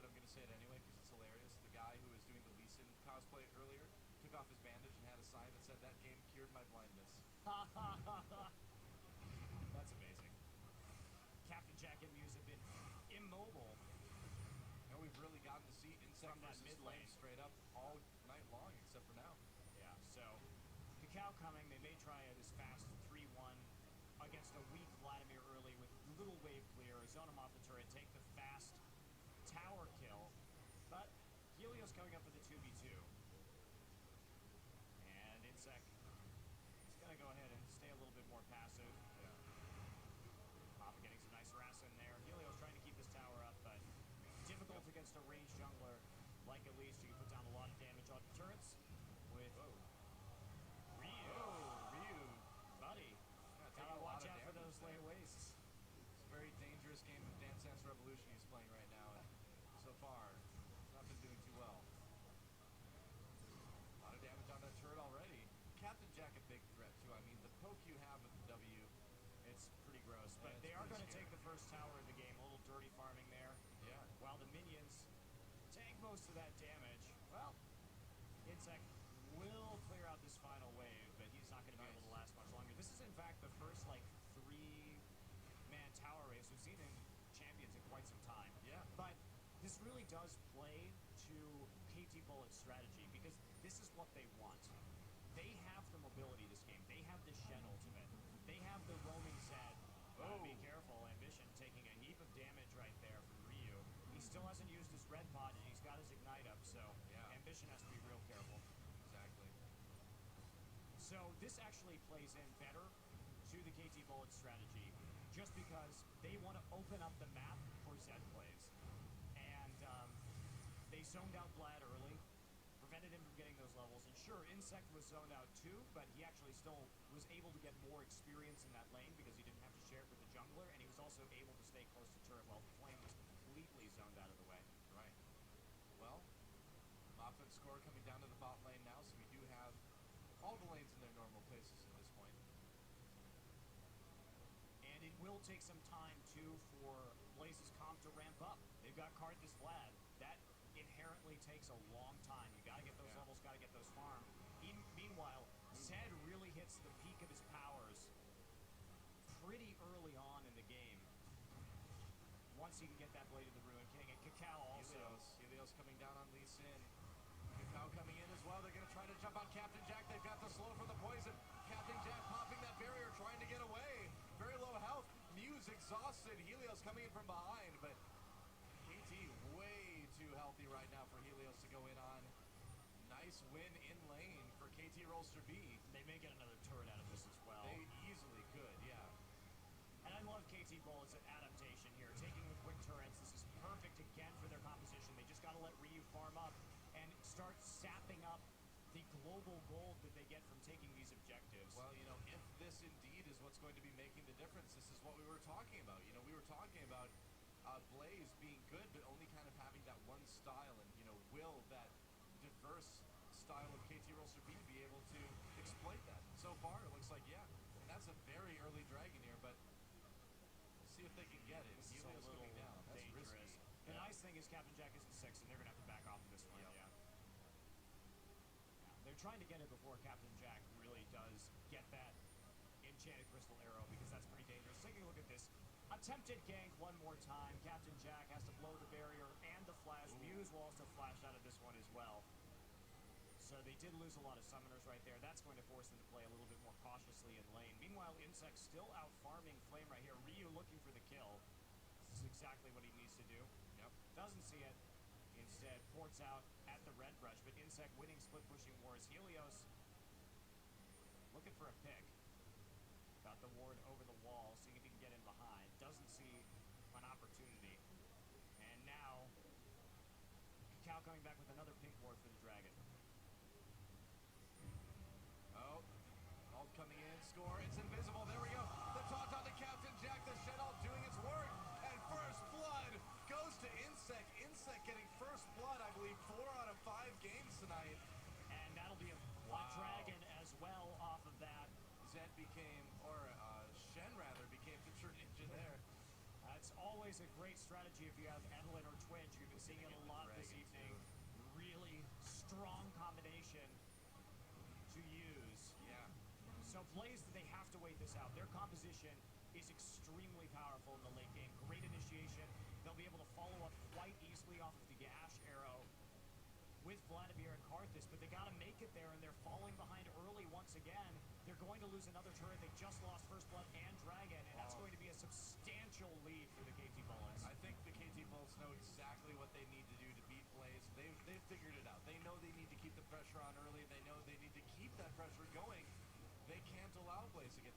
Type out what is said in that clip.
but I'm going to say it anyway because it's hilarious. The guy who was doing the Lee Sin cosplay earlier took off his bandage and had a sign that said, "That game cured my blindness." That's amazing. Captain Jack and Muse have been immobile. And we've really gotten to see Insect From that versus mid Flame lane. straight up all night long, except for now. Yeah, so Cacao coming. They may try this fast 3-1 against a weak Vladimir early with little wave clear. Zone him off the turret, take the fast tower kill. But Helios coming up for the 2v2. And Insect is going to go ahead and stay a little bit more passive. Yeah. Papa getting some nice harass in there. Helios trying to keep this tower up, but difficult against a ranged jungler like Elise. You can put down a lot of damage on turrets with Ryu. Ryu. Buddy. Yeah, Gotta taking a lot watch of out for damage those there. late wastes. It's a very dangerous game of Dance Dance Revolution he's playing right now, and so far, he's not been doing too well. A lot of damage on that turret already. Captain Jack a big threat too. I mean, the poke you have with the W, It's pretty gross, but it's they are pretty going to take scary. the first tower of the game. A little dirty farming there. Yeah. While the minions take most of that damage. Well, Insect will clear out this final wave, but he's not going to be able to last much longer. This is, in fact, the first, like, 3-man tower race we've seen in Champions in quite some time. Yeah. But this really does play to KT Bullet's strategy, because this is what they want. They have the mobility this game. They have the Shen ultimate. They have the roaming Zed. Be careful. Ambition taking a heap of damage right there from Ryu. He still hasn't used his red pod, and he's got his ignite up, so Yeah. Ambition has to be real careful. Exactly. So this actually plays in better to the KT Bullet strategy, just because they want to open up the map for Zed plays. And they zoned out Vlad early, prevented him from getting those levels. And sure, Insect was zoned out too, but he actually still was able to get more experience in that lane because he didn't have to share it with the jungler, and he was also able to stay close to turret while Flame was completely zoned out of the way. Right. Well, offense score coming down to the bot lane now, so we do have all the lanes in their normal places at this point. And it will take some time, too, for Blaze's comp to ramp up. They've got Karthus Vlad. That inherently takes a long time. You got to get those levels, got to get those farm. Meanwhile, Zed really hits the peak of his powers pretty early on in the game. Once he can get that Blade of the Ruin King. And Cacao also. Helios coming down on Lee Sin. Cacao coming in as well. They're going to try to jump on Captain Jack. They've got the slow for the poison. Captain Jack popping that barrier, trying to get away. Very low health. Muse exhausted. Helios coming in from behind, but KT way too healthy right now for Helios to go in on. Nice win in lane for KT Rolster B. They may get another turret out of this as well. They easily could, yeah. And I love KT Bullet's adaptation here, taking the quick turrets. This is perfect again for their composition. They just got to let Ryu farm up and start sapping up the global gold that they get from taking these objectives. Well, you know, if this indeed is what's going to be making the difference, this is what we were talking about. You know, we were talking about Blaze being good, but only kind of having that one style, and, you know, will that diverse style of KT Rolster B be able to exploit that? So far, it looks like, yeah. And that's a very early dragon here, but we'll see if they can get it. This is a Helios little coming down. That's dangerous. risky. The nice thing is Captain Jack is at 6, and they're going to have to back off of this one. Yep. Yeah. They're trying to get it before Captain Jack really does get that enchanted crystal arrow, because that's pretty dangerous. Taking a look at this. Attempted gank one more time. Captain Jack has to blow the barrier and the flash. Muse will also flash out of this one as well. So they did lose a lot of summoners right there. That's going to force them to play a little bit more cautiously in lane. Meanwhile, Insect still out farming Flame right here. Ryu looking for the kill. This is exactly what he needs to do. Yep. Doesn't see it. Instead, ports out at the red brush, but Insect winning split pushing wars. Helios looking for a pick. Got the ward over the wall, seeing if he can get in behind. Doesn't see an opportunity. And now, Cacao coming back with another pink ward for the dragon. Oh, ult coming in, score, it's invisible, there we go. The taunt on to Captain Jack, the Shen ult doing its work, and first blood goes to Insect. Insect getting first blood, I believe, 4 out of 5 games tonight. And that'll be a dragon as well off of that. Zed became, or Shen rather, became the true ninja there. That's always a great strategy if you have Evelyn or Twitch. We've been seeing it a lot this evening. Really strong combination to use. Yeah. So Blaze, they have to wait this out. Their composition is extremely powerful in the late game. Great initiation. They'll be able to follow up quite easily off of the Ash arrow with Vladimir and Karthus, but they got to make it there, and they're falling behind early once again. They're going to lose another turret. They just lost First Blood and Dragon, and that's going to be a substantial lead for the KT Bullets. I think the KT Bullets know exactly what they need to do to beat Blaze. They've figured it out. They know they need to keep the pressure on early. They know they need to keep that pressure going. They can't allow Blaze to get